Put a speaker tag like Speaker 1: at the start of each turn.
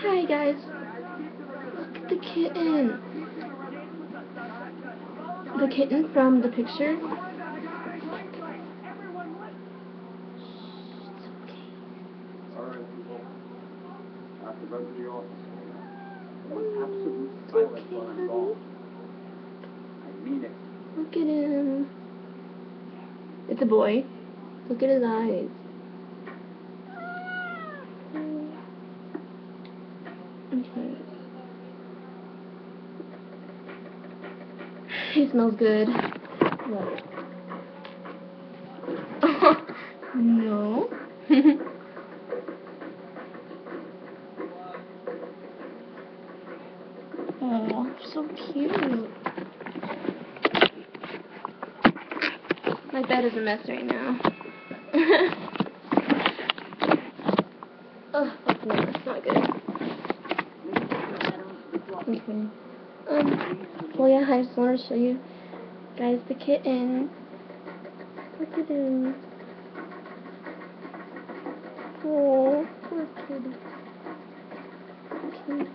Speaker 1: Hi guys, look at the kitten. The kitten from the picture.
Speaker 2: Alright, people. After back to the office. Absolute silence while I'm gone. I mean it.
Speaker 1: Look at him. It's a boy. Look at his eyes. Okay. He smells good. What? No. Oh, so cute. My bed is a mess right now. Oh, that's not good. Okay. Well, yeah, I just want to show you guys the kitten. Look at him. Oh, poor kitty. Okay.